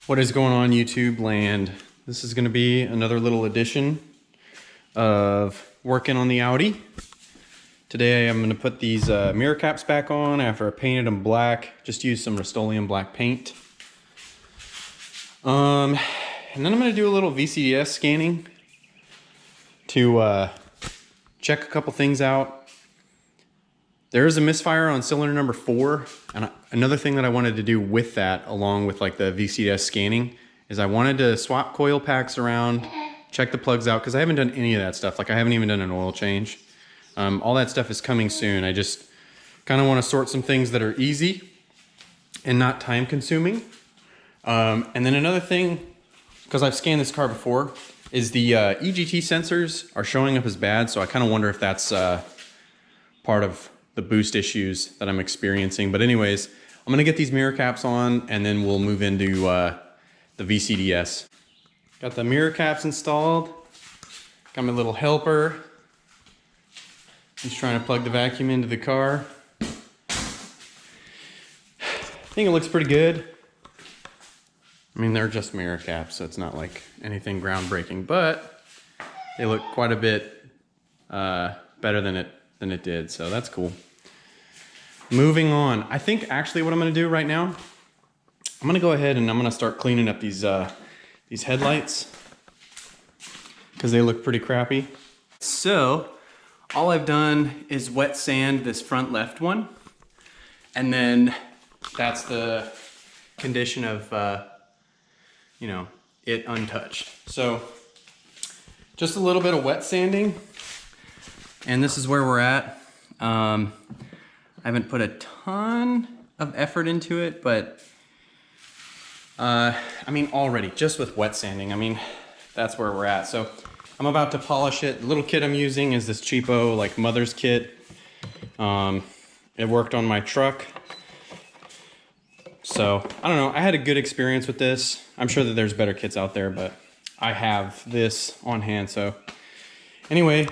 What is going on, YouTube land? This is going to be another little edition of working on the Audi. Today I'm going to put these mirror caps back on after I painted them black. Just used some Rust-Oleum black paint. And then I'm going to do a little VCDS scanning to check a couple things out. There is a misfire on cylinder number 4, and another thing that I wanted to do with that, along with like the VCDS scanning, is I wanted to swap coil packs around, check the plugs out, because I haven't done any of that stuff. Like I haven't even done an oil change. All that stuff is coming soon. I just kind of want to sort some things that are easy and not time consuming. And then another thing, because I've scanned this car before, is the EGT sensors are showing up as bad, so I kind of wonder if that's part of the boost issues that I'm experiencing. But anyways, I'm gonna get these mirror caps on and then we'll move into the VCDS. Got the mirror caps installed. Got my little helper. Just trying to plug the vacuum into the car. I think it looks pretty good. I mean, they're just mirror caps, so it's not like anything groundbreaking, but they look quite a bit better than it did, so that's cool. Moving on, I think actually what I'm going to do right now, I'm going to go ahead and I'm going to start cleaning up these headlights because they look pretty crappy. So all I've done is wet sand this front left one, and then that's the condition of you know, it untouched. So just a little bit of wet sanding, and this is where we're at. I haven't put a ton of effort into it, but I mean, already just with wet sanding, I mean, that's where we're at. So I'm about to polish it. The little kit I'm using is this cheapo like mother's kit. It worked on my truck. So I don't know, I had a good experience with this. I'm sure that there's better kits out there, but I have this on hand. So anyway,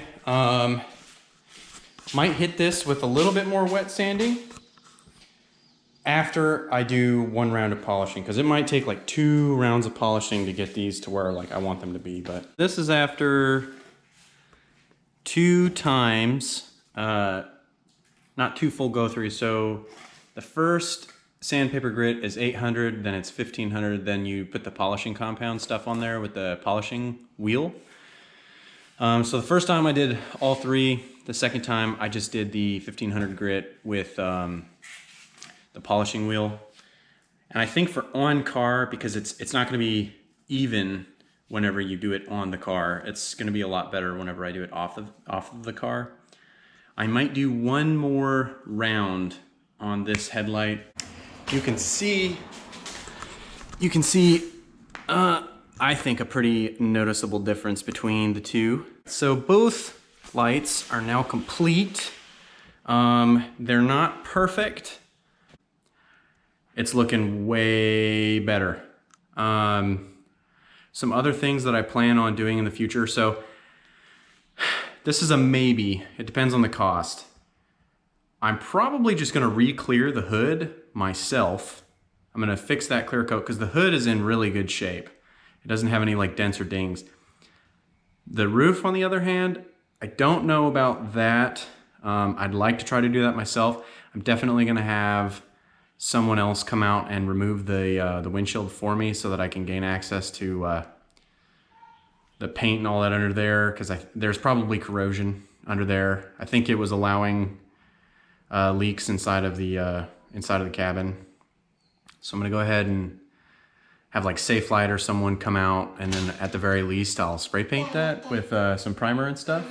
might hit this with a little bit more wet sanding after I do one round of polishing, because it might take like 2 rounds of polishing to get these to where like I want them to be. But this is after 2 times, not 2 full go throughs. So the first sandpaper grit is 800, then it's 1500, then you put the polishing compound stuff on there with the polishing wheel. So the first time I did all 3. The second time I just did the 1500 grit with the polishing wheel. And I think for on car, because it's not going to be even whenever you do it on the car, it's going to be a lot better whenever I do it off of the car. I might do one more round on this headlight. You can see I think a pretty noticeable difference between the two. So both lights are now complete. They're not perfect. It's looking way better. Some other things that I plan on doing in the future. So this is a maybe. It depends on the cost. I'm probably just gonna re-clear the hood myself. I'm gonna fix that clear coat because the hood is in really good shape. It doesn't have any like dents or dings. The roof, on the other hand, I don't know about that. I'd like to try to do that myself. I'm definitely gonna have someone else come out and remove the windshield for me so that I can gain access to the paint and all that under there, because there's probably corrosion under there. I think it was allowing leaks inside of the cabin. So I'm gonna go ahead and have like Safelite or someone come out, and then at the very least I'll spray paint that with some primer and stuff.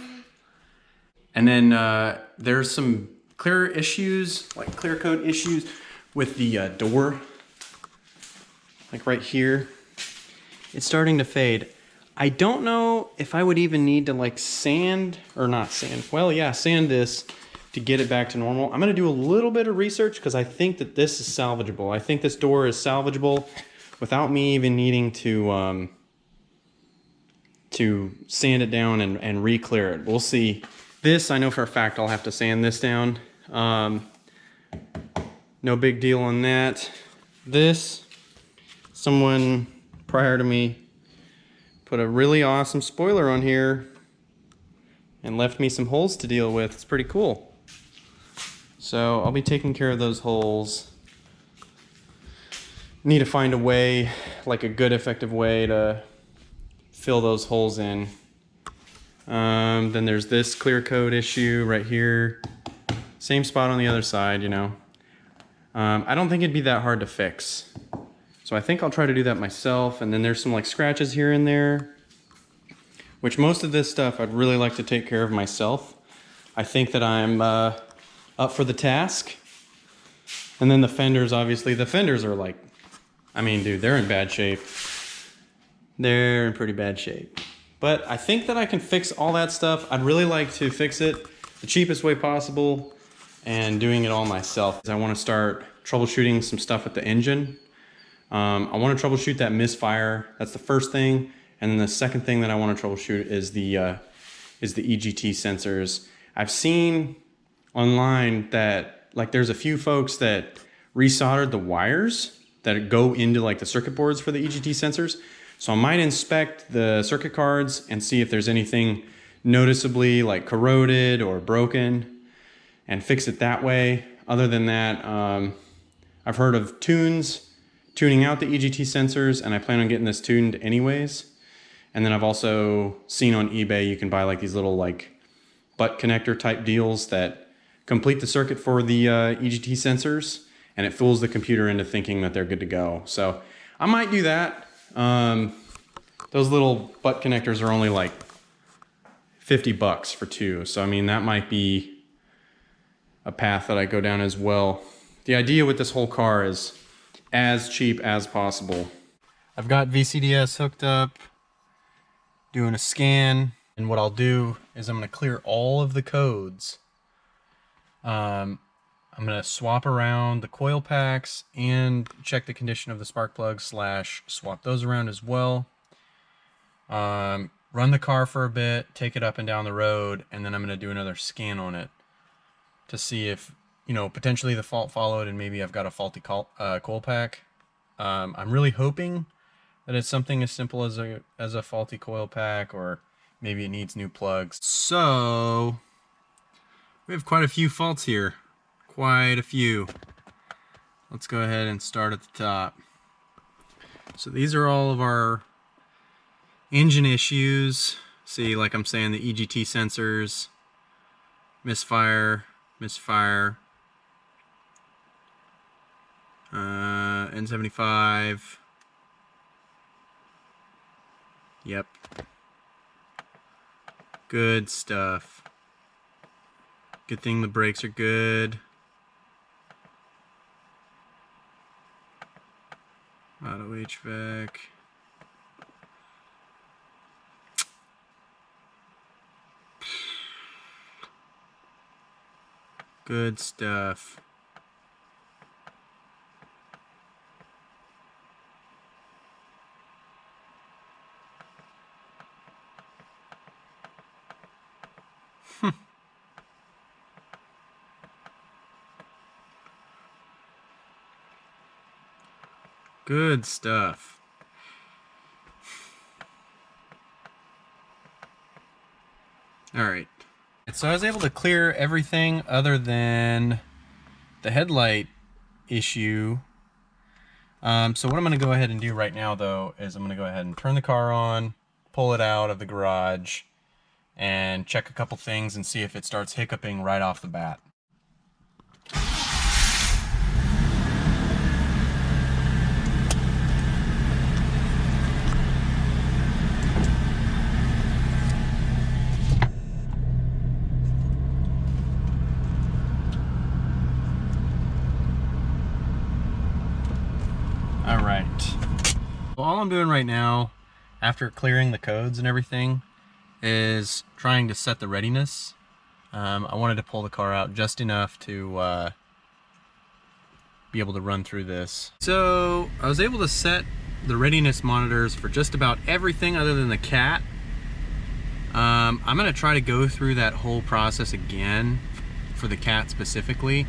And then there's some clear issues, like clear coat issues with the door. Like right here, it's starting to fade. I don't know if I would even need to like sand, or not sand, well yeah, sand this to get it back to normal. I'm gonna do a little bit of research because I think that this is salvageable. I think this door is salvageable without me even needing to sand it down and re-clear it. We'll see. This, I know for a fact I'll have to sand this down. No big deal on that. This, someone prior to me put a really awesome spoiler on here and left me some holes to deal with. It's pretty cool. So I'll be taking care of those holes. Need to find a way, like a good effective way to fill those holes in. Then there's this clear coat issue right here. Same spot on the other side, you know. I don't think it'd be that hard to fix. So I think I'll try to do that myself. And then there's some like scratches here and there, which most of this stuff I'd really like to take care of myself. I think that I'm up for the task. And then the fenders, obviously, the fenders are like, I mean, dude, they're in bad shape. They're in pretty bad shape. But I think that I can fix all that stuff. I'd really like to fix it the cheapest way possible and doing it all myself. I want to start troubleshooting some stuff with the engine. I want to troubleshoot that misfire. That's the first thing. And then the second thing that I want to troubleshoot is the EGT sensors. I've seen online that like there's a few folks that resoldered the wires that go into like the circuit boards for the EGT sensors. So I might inspect the circuit cards and see if there's anything noticeably like corroded or broken and fix it that way. Other than that, I've heard of tuning out the EGT sensors, and I plan on getting this tuned anyways. And then I've also seen on eBay you can buy like these little like butt connector type deals that complete the circuit for the EGT sensors, and it fools the computer into thinking that they're good to go. So I might do that. Those little butt connectors are only like 50 bucks for two. So I mean, that might be a path that I go down as well. The idea with this whole car is as cheap as possible. I've got VCDS hooked up, doing a scan, and what I'll do is I'm going to clear all of the codes. I'm going to swap around the coil packs and check the condition of the spark plugs / swap those around as well. Run the car for a bit, take it up and down the road, and then I'm going to do another scan on it to see if, you know, potentially the fault followed and maybe I've got a faulty coil pack. I'm really hoping that it's something as simple as a faulty coil pack, or maybe it needs new plugs. So we have quite a few faults here. Quite a few. Let's go ahead and start at the top. So these are all of our engine issues. See, like I'm saying, the EGT sensors, misfire, N75. Yep. Good stuff. Good thing the brakes are good. Auto HVAC. Good stuff. Good stuff. All right. So I was able to clear everything other than the headlight issue. So what I'm going to go ahead and do right now, though, is I'm going to go ahead and turn the car on, pull it out of the garage, and check a couple things and see if it starts hiccuping right off the bat. All I'm doing right now, after clearing the codes and everything, is trying to set the readiness. I wanted to pull the car out just enough to be able to run through this. So I was able to set the readiness monitors for just about everything other than the cat. I'm going to try to go through that whole process again for the cat specifically.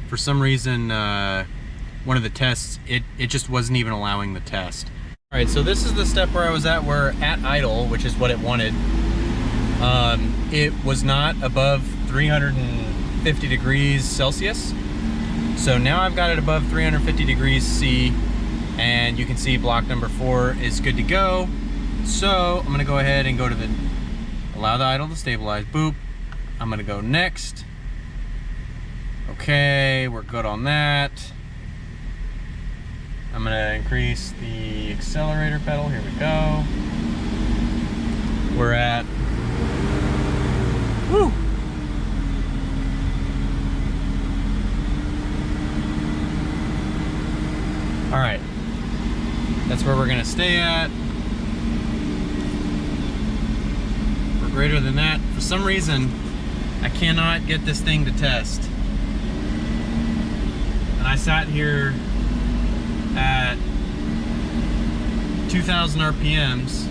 For some reason, one of the tests, it just wasn't even allowing the test. All right, so this is the step where I was at, where at idle, which is what it wanted, it was not above 350 degrees Celsius. So now I've got it above 350 degrees C, and you can see block number 4 is good to go. So I'm gonna go ahead and go to the allow the idle to stabilize. Boop. I'm gonna go next. Okay, we're good on that. I'm gonna increase the accelerator pedal. Here we go. We're at, woo! All right, that's where we're gonna stay at. We're greater than that. For some reason, I cannot get this thing to test. And I sat here at 2,000 RPMs.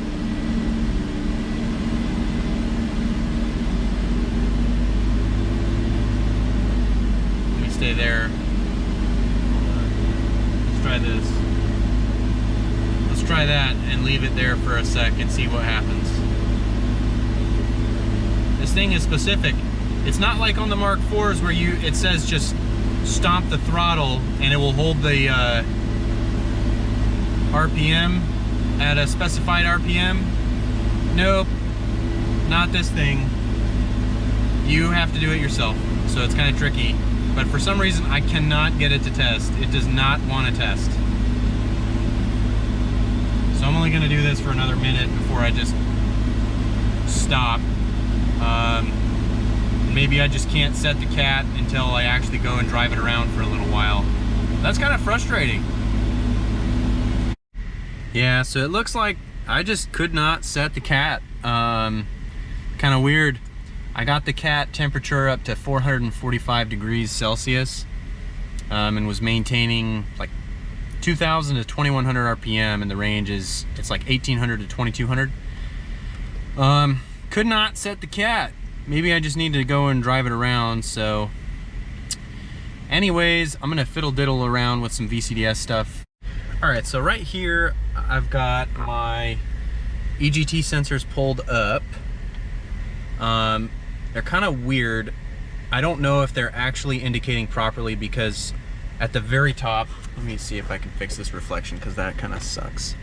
Let me stay there. Let's try this. Let's try that and leave it there for a sec and see what happens. This thing is specific. It's not like on the Mark IVs where it says just stomp the throttle and it will hold the RPM at a specified RPM. Nope, not this thing. You have to do it yourself, so it's kind of tricky. But for some reason, I cannot get it to test. It does not want to test. So I'm only going to do this for another minute before I just stop. Maybe I just can't set the cat until I actually go and drive it around for a little while. That's kind of frustrating. Yeah, so it looks like I just could not set the cat. Kind of weird. I got the cat temperature up to 445 degrees Celsius and was maintaining like 2,000 to 2,100 RPM, and the range is, it's like 1,800 to 2,200. Could not set the cat. Maybe I just need to go and drive it around. So anyways, I'm gonna fiddle diddle around with some VCDS stuff. All right, so right here, I've got my EGT sensors pulled up. They're kind of weird. I don't know if they're actually indicating properly, because at the very top, let me see if I can fix this reflection, because that kind of sucks.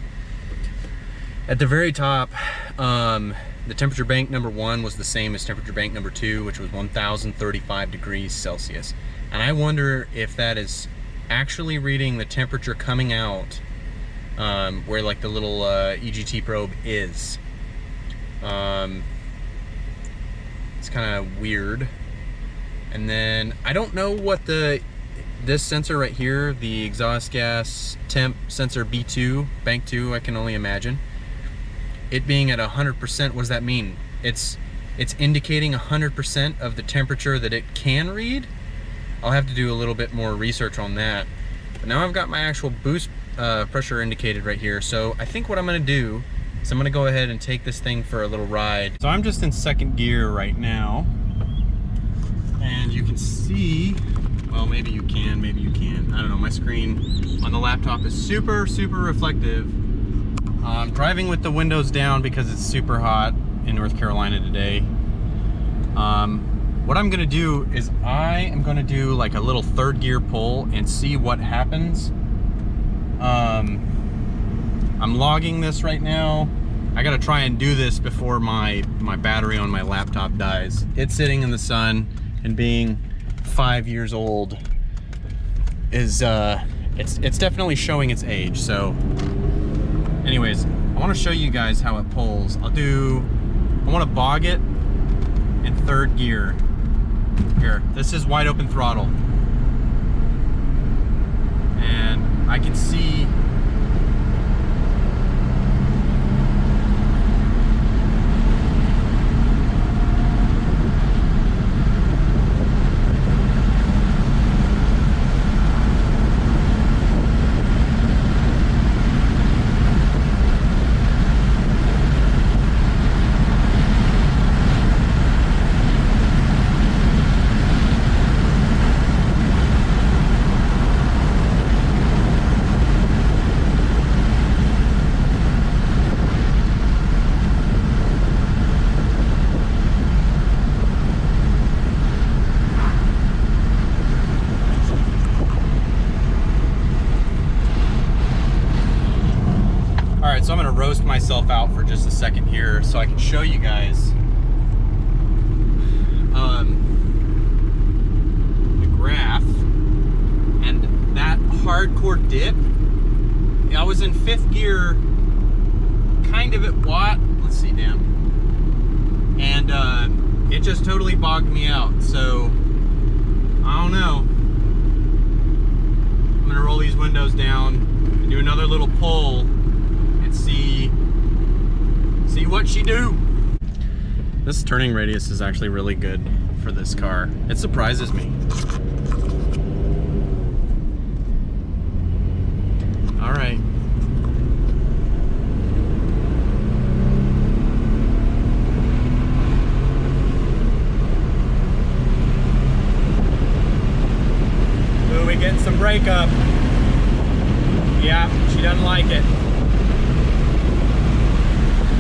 At the very top, the temperature bank number 1 was the same as temperature bank number 2, which was 1,035 degrees Celsius. And I wonder if that is actually reading the temperature coming out where like the little EGT probe is. It's kind of weird. And then I don't know what this sensor right here, the exhaust gas temp sensor B2, bank 2, I can only imagine. It being at 100%, what does that mean? It's indicating 100% of the temperature that it can read. I'll have to do a little bit more research on that. But now I've got my actual boost pressure indicated right here. So I think what I'm gonna do is I'm gonna go ahead and take this thing for a little ride. So I'm just in second gear right now. And you can see, well, maybe you can, maybe you can't. I don't know, my screen on the laptop is super, super reflective. I'm driving with the windows down because it's super hot in North Carolina today. What I'm gonna do is I am gonna do like a little third gear pull and see what happens. I'm logging this right now. I gotta try and do this before my battery on my laptop dies. It's sitting in the sun, and being 5 years old is it's definitely showing its age. So anyways, I want to show you guys how it pulls. I want to bog it in third gear. Here, this is wide open throttle. And I can see right, so I'm gonna roast myself out for just a second here so I can show you guys the graph and that hardcore dip. I was in 5th gear, kind of at watt, let's see, damn. And it just totally bogged me out. So, I don't know. I'm gonna roll these windows down and do another little pull and see what she do. This turning radius is actually really good for this car. It surprises me. All right. Ooh, we getting some breakup. Yeah, she doesn't like it.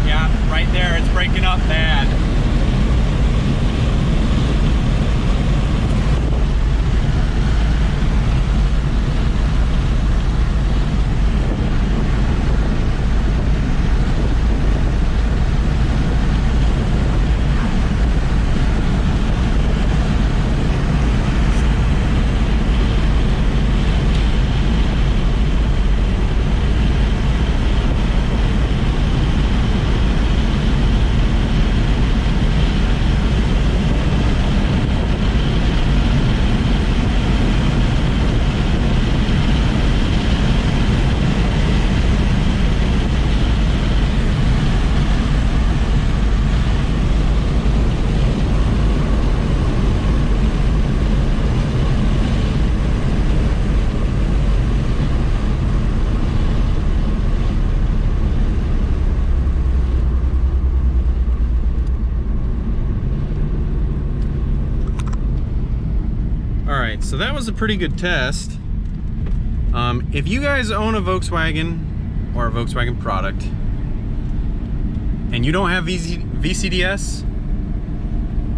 Yeah, right there, it's breaking up bad. Alright, so that was a pretty good test. If you guys own a Volkswagen or a Volkswagen product and you don't have VCDS,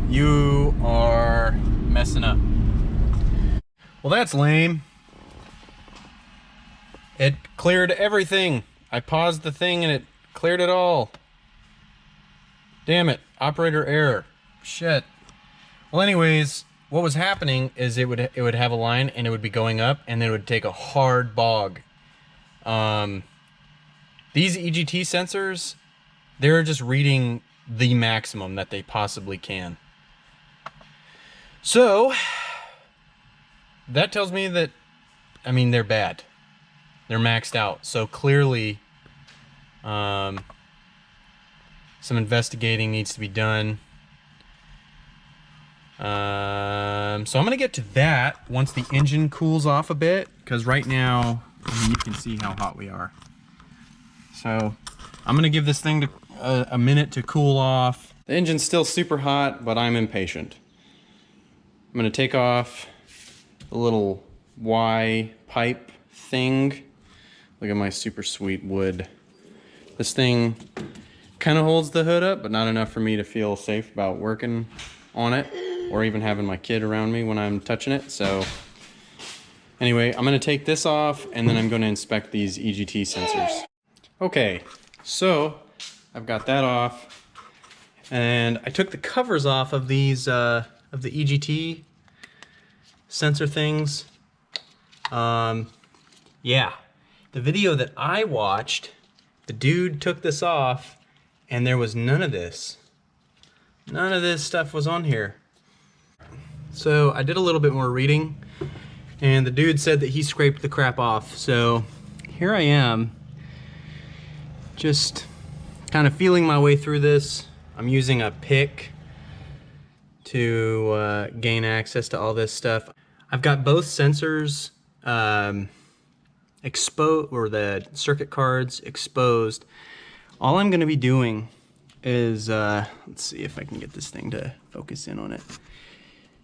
you are messing up. Well, that's lame. It cleared everything. I paused the thing and it cleared it all. Damn it, operator error. Shit. Well, anyways, what was happening is it would have a line and it would be going up and then it would take a hard bog. These EGT sensors, they're just reading the maximum that they possibly can. So that tells me that, I mean, they're bad. They're maxed out. So clearly, some investigating needs to be done. So I'm gonna get to that once the engine cools off a bit, because right now, I mean, you can see how hot we are. So I'm gonna give this thing a minute to cool off. The engine's still super hot, but I'm impatient. I'm gonna take off the little Y pipe thing. Look at my super sweet wood. This thing kind of holds the hood up, but not enough for me to feel safe about working on it or even having my kid around me when I'm touching it. So anyway, I'm gonna take this off and then I'm gonna inspect these EGT sensors. Okay, so I've got that off and I took the covers off of these, of the EGT sensor things. Yeah, the video that I watched, the dude took this off and there was none of this. None of this stuff was on here. So I did a little bit more reading and the dude said that he scraped the crap off. So here I am, just kind of feeling my way through this. I'm using a pick to gain access to all this stuff. I've got both sensors exposed, or the circuit cards exposed. All I'm gonna be doing is, let's see if I can get this thing to focus in on it.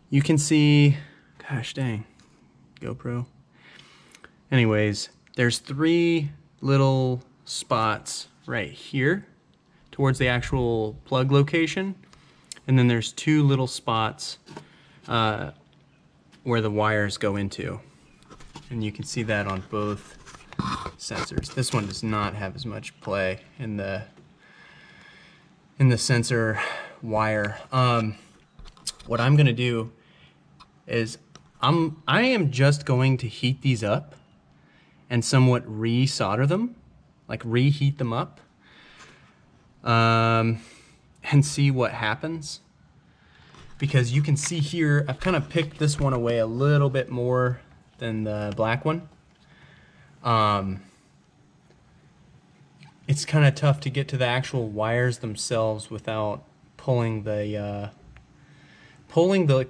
You can see, gosh dang, GoPro. Anyways, there's 3 little spots right here towards the actual plug location. And then there's 2 little spots where the wires go into. And you can see that on both sensors. This one does not have as much play in the sensor wire. What I'm gonna do is I am just going to heat these up and somewhat re-solder them, like reheat them up, and see what happens. Because you can see here, I've kind of picked this one away a little bit more than the black one. It's kind of tough to get to the actual wires themselves without pulling the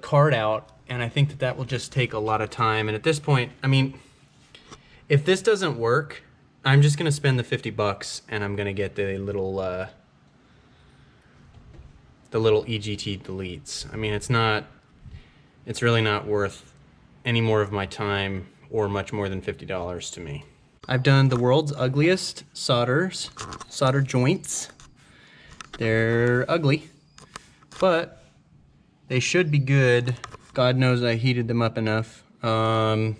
card out, and I think that will just take a lot of time. And at this point, I mean, if this doesn't work, I'm just gonna spend the 50 bucks and I'm gonna get the little EGT deletes. I mean, it's really not worth any more of my time or much more than $50 to me. I've done the world's ugliest solder joints. They're ugly, but they should be good. God knows I heated them up enough. So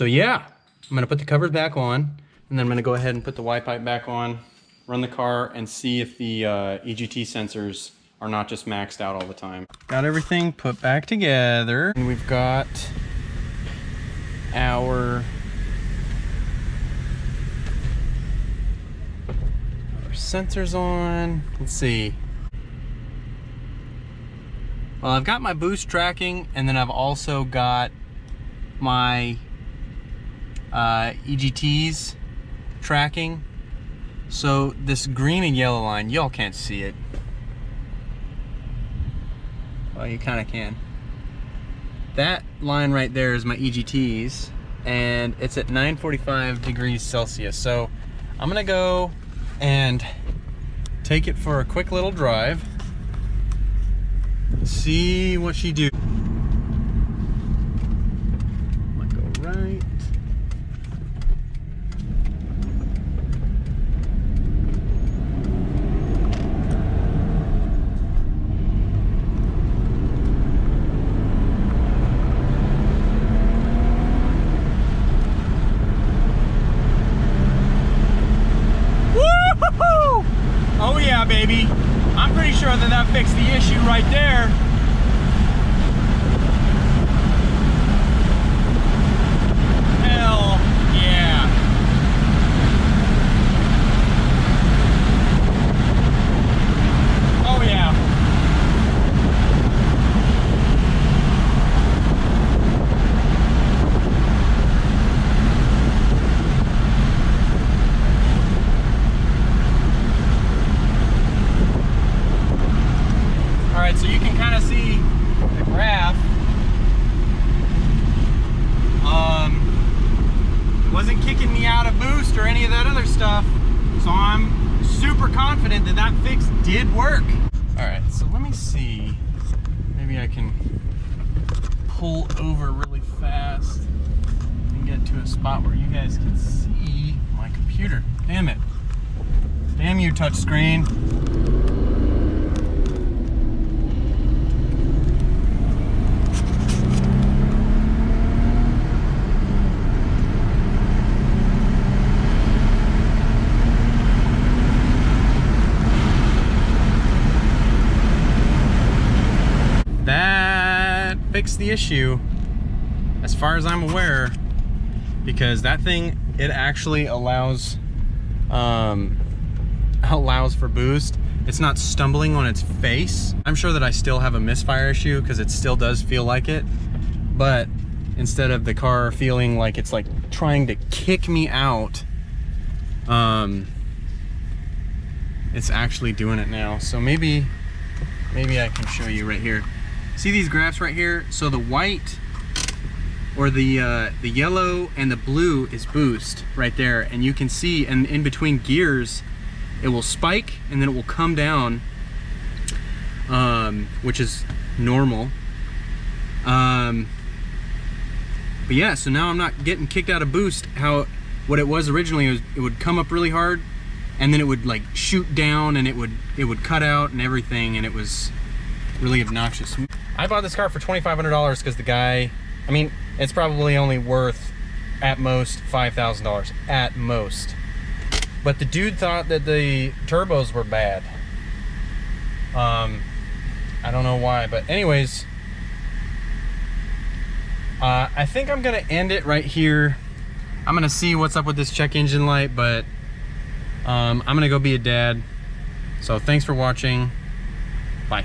yeah, I'm gonna put the covers back on, and then I'm gonna go ahead and put the Y-pipe back on, run the car, and see if the EGT sensors are not just maxed out all the time. Got everything put back together, and we've got our sensors on. Let's see. Well, I've got my boost tracking, and then I've also got my EGTs tracking. So this green and yellow line, y'all can't see it. Well, you kind of can. That line right there is my EGTs, and it's at 945 degrees Celsius. So I'm gonna go and take it for a quick little drive, see what she do. I'm gonna go right. Oh yeah, baby. I'm pretty sure that fixed the issue right there. Hell yeah. Oh yeah. Alright, so you can kind of see the graph. Wasn't kicking me out of boost or any of that other stuff, so I'm super confident that that fix did work. Alright, so let me see. Maybe I can pull over really fast and get to a spot where you guys can see my computer. Damn it. Damn you, touchscreen. That fixed the issue as far as I'm aware, because that thing, it actually allows for boost. It's not stumbling on its face. I'm sure that I still have a misfire issue because it still does feel like it, but instead of the car feeling like it's like trying to kick me out, it's actually doing it now. So maybe I can show you right here. See these graphs right here? So the white, or the yellow and the blue is boost right there, and you can see, and in between gears it will spike and then it will come down, which is normal. But yeah, so now I'm not getting kicked out of boost. What it was originally was it would come up really hard and then it would like shoot down and it would cut out and everything, and it was really obnoxious. I bought this car for $2,500 because the guy, I mean, it's probably only worth at most $5,000 at most. But the dude thought that the turbos were bad. I don't know why, but anyways, I think I'm gonna end it right here. I'm gonna see what's up with this check engine light, but I'm gonna go be a dad. So thanks for watching. Bye.